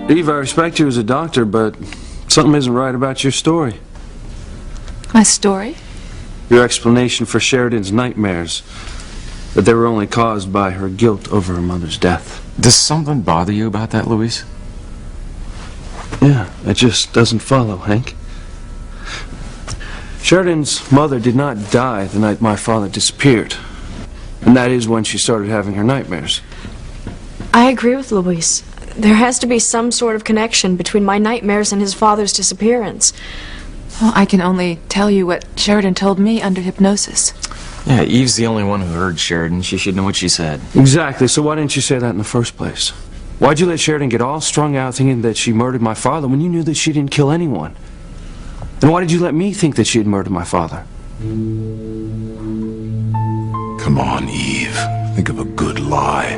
Eve, I respect you as a doctor, but something isn't right about your story. My story? Your explanation for Sheridan's nightmares. That they were only caused by her guilt over her mother's death. Does something bother you about that, Luis? Yeah, it just doesn't follow, Hank. Sheridan's mother did not die the night my father disappeared. And that is when she started having her nightmares. I agree with Luis. There has to be some sort of connection between my nightmares and his father's disappearance. Well, I can only tell you what Sheridan told me under hypnosis. Yeah, Eve's the only one who heard Sheridan. She should know what she said. Exactly, so why didn't you say that in the first place? Why'd you let Sheridan get all strung out thinking that she murdered my father when you knew that she didn't kill anyone? And why did you let me think that she had murdered my father? Come on, Eve. Think of a good lie.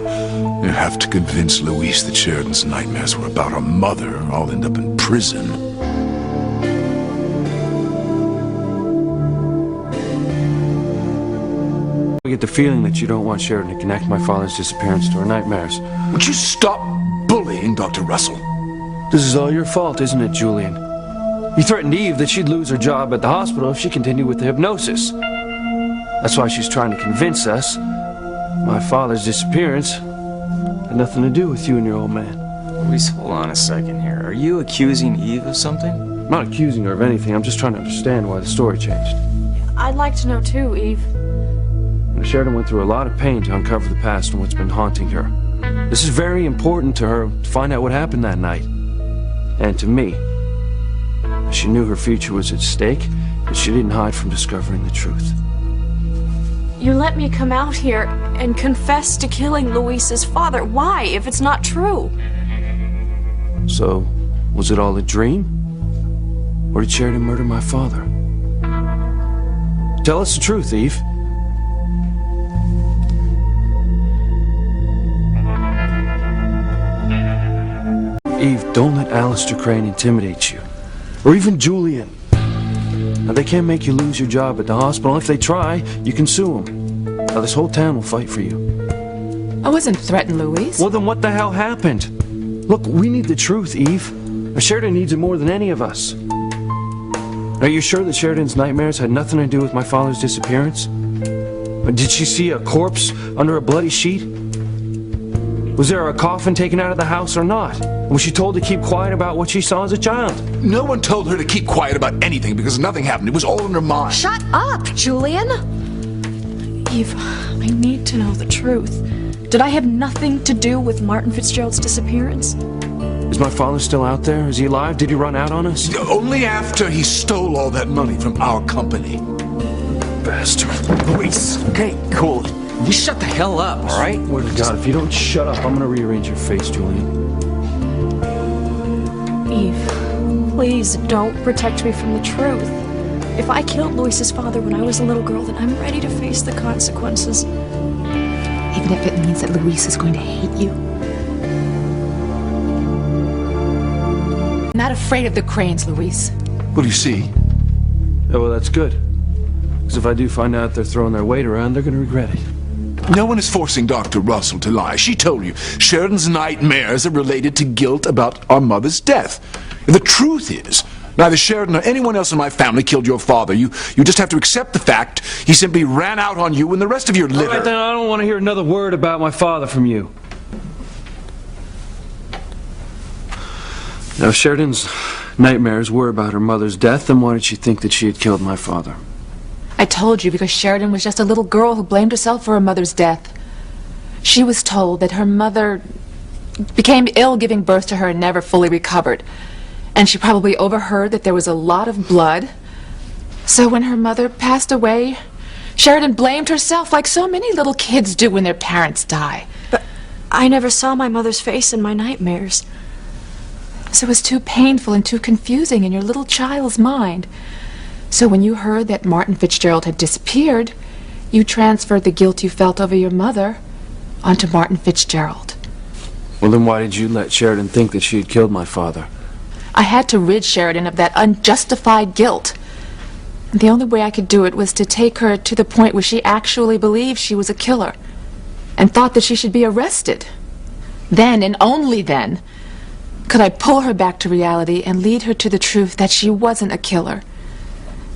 You have to convince Luis that Sheridan's nightmares were about her mother. I'll end up in prison. I get the feeling that you don't want Sheridan to connect my father's disappearance to her nightmares. Would you stop bullying Dr. Russell? This is all your fault, isn't it, Julian? You threatened Eve that she'd lose her job at the hospital if she continued with the hypnosis. That's why she's trying to convince us my father's disappearance had nothing to do with you and your old man. Luis, hold on a second here. Are you accusing Eve of something? I'm not accusing her of anything. I'm just trying to understand why the story changed. I'd like to know too, Eve. Sheridan went through a lot of pain to uncover the past and what's been haunting her. This is very important to her to find out what happened that night. And to me. She knew her future was at stake, but she didn't hide from discovering the truth. You let me come out here and confess to killing Luis's father. Why, if it's not true? So, was it all a dream? Or did Sheridan murder my father? Tell us the truth, Eve. Eve, don't let Alistair Crane intimidate you. Or even Julian. Now, they can't make you lose your job at the hospital. If they try, you can sue them. Now, this whole town will fight for you. I wasn't threatened, Luis. Well, then what the hell happened? Look, we need the truth, Eve. Sheridan needs it more than any of us. Are you sure that Sheridan's nightmares had nothing to do with my father's disappearance? Or did she see a corpse under a bloody sheet? Was there a coffin taken out of the house or not? Was she told to keep quiet about what she saw as a child? No one told her to keep quiet about anything because nothing happened. It was all in her mind. Shut up, Julian! Eve, I need to know the truth. Did I have nothing to do with Martin Fitzgerald's disappearance? Is my father still out there? Is he alive? Did he run out on us? Only after he stole all that money from our company. Bastard. Luis, okay, cool. You shut the hell up, all right? Word to God, if you don't shut up, I'm gonna rearrange your face, Julian. Eve, please don't protect me from the truth. If I killed Luis's father when I was a little girl, then I'm ready to face the consequences. Even if it means that Luis is going to hate you. I'm not afraid of the Cranes, Luis. Well, you see, Oh, well, that's good. Because if I do find out they're throwing their weight around, they're gonna regret it. no one is forcing Dr. Russell to lie. She told you Sheridan's nightmares are related to guilt about our mother's death. The truth is, neither Sheridan or anyone else in my family killed your father. You just have to accept the fact he simply ran out on you and the rest of your litter. All right, then I don't want to hear another word about my father from you. Now, if Sheridan's nightmares were about her mother's death, then why did she think that she had killed my father? I told you because Sheridan was just a little girl who blamed herself for her mother's death. She was told that her mother became ill giving birth to her and never fully recovered. And she probably overheard that there was a lot of blood. So when her mother passed away, Sheridan blamed herself like so many little kids do when their parents die. But I never saw my mother's face in my nightmares. So it was too painful and too confusing in your little child's mind. So when you heard that Martin Fitzgerald had disappeared, you transferred the guilt you felt over your mother onto Martin Fitzgerald. Well, then why did you let Sheridan think that she had killed my father? I had to rid Sheridan of that unjustified guilt. The only way I could do it was to take her to the point where she actually believed she was a killer and thought that she should be arrested. Then, and only then, Could I pull her back to reality and lead her to the truth that she wasn't a killer?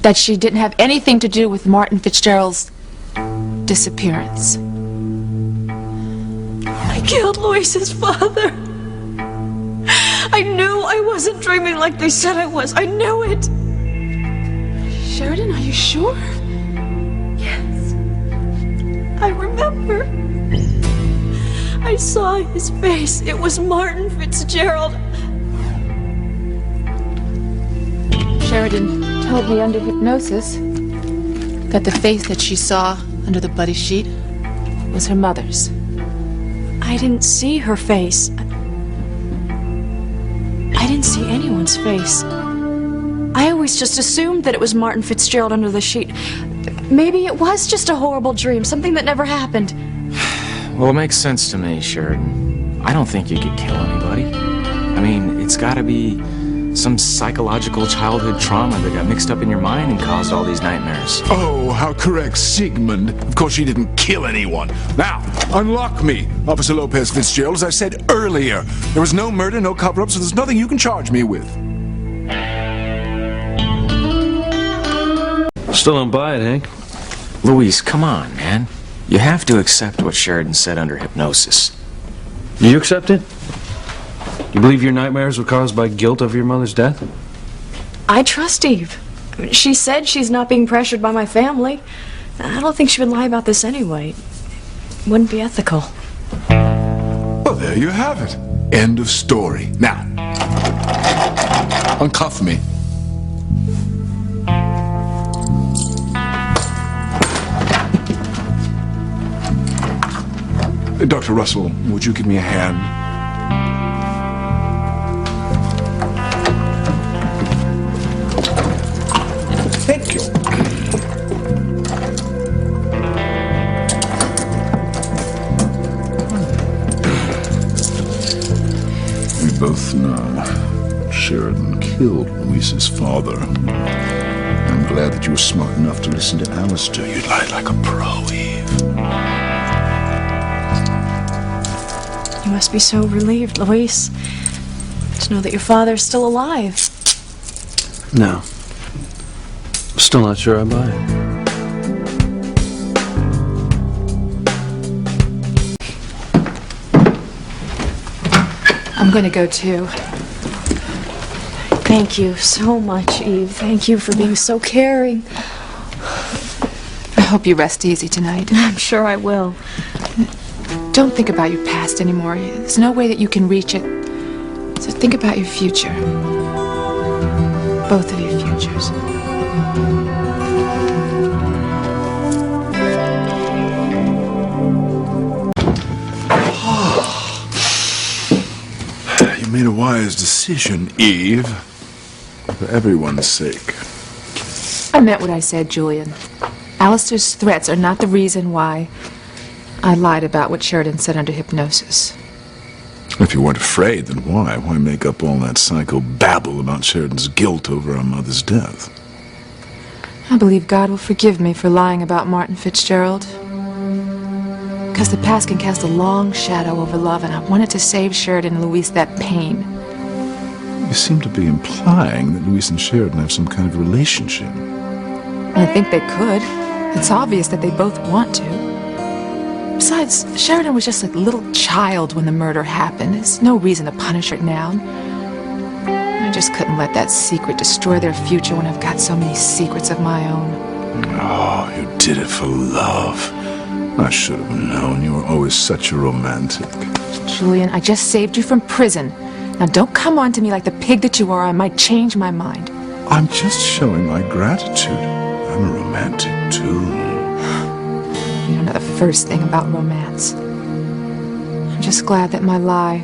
That she didn't have anything to do with Martin Fitzgerald's disappearance? I killed Luis's father. I knew I wasn't dreaming like they said I was. I knew it. Sheridan, are you sure? Yes. I remember. I saw his face. It was Martin Fitzgerald. Sheridan told me under hypnosis that the face that she saw under the bloody sheet was her mother's. I didn't see her face. I didn't see anyone's face. I always just assumed that it was Martin Fitzgerald under the sheet. Maybe it was just a horrible dream, something that never happened. Well, it makes sense to me, Sheridan. I don't think you could kill anybody. I mean, it's gotta be some psychological childhood trauma that got mixed up in your mind and caused all these nightmares. Oh, how correct, Sigmund. Of course, she didn't kill anyone. Now, unlock me, Officer Lopez Fitzgerald. As I said earlier, there was no murder, no cover-up, so there's nothing you can charge me with. Still don't buy it, Hank. Luis, come on, man. You have to accept what Sheridan said under hypnosis. Do you accept it? You believe your nightmares were caused by guilt over your mother's death? I trust Eve. She said she's not being pressured by my family. I don't think she would lie about this anyway. It wouldn't be ethical. Well, there you have it. End of story. Now, uncuff me. Dr. Russell, would you give me a hand? Thank you. We both know Sheridan killed Luis's father. I'm glad that you were smart enough to listen to Alistair. You lied like a pro, Eve. You must be so relieved, Luis, to know that your father's still alive. No. Still not sure I buy it. I'm going to go too. Thank you so much, Eve. Thank you for being so caring. I hope you rest easy tonight. I'm sure I will. Don't think about your past anymore. There's no way that you can reach it. So think about your future. Both of your futures. You made a wise decision, Eve. For everyone's sake. I meant what I said, Julian. Alistair's threats are not the reason why I lied about what Sheridan said under hypnosis. If you weren't afraid, then why? Why make up all that psycho babble about Sheridan's guilt over our mother's death? I believe God will forgive me for lying about Martin Fitzgerald. Because the past can cast a long shadow over love, and I wanted to save Sheridan and Luis that pain. You seem to be implying that Luis and Sheridan have some kind of relationship. I think they could. It's obvious that they both want to. Besides, Sheridan was just a little child when the murder happened. There's no reason to punish her now. I just couldn't let that secret destroy their future when I've got so many secrets of my own. Oh, you did it for love. I should have known. You were always such a romantic. Julian, I just saved you from prison. Now don't come on to me like the pig that you are. I might change my mind. I'm just showing my gratitude. I'm a romantic, too. You don't know the first thing about romance. I'm just glad that my lie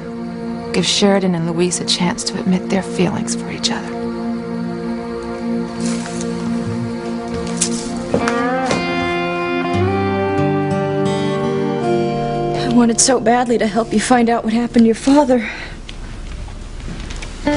gives Sheridan and Luis a chance to admit their feelings for each other. I wanted so badly to help you find out what happened to your father.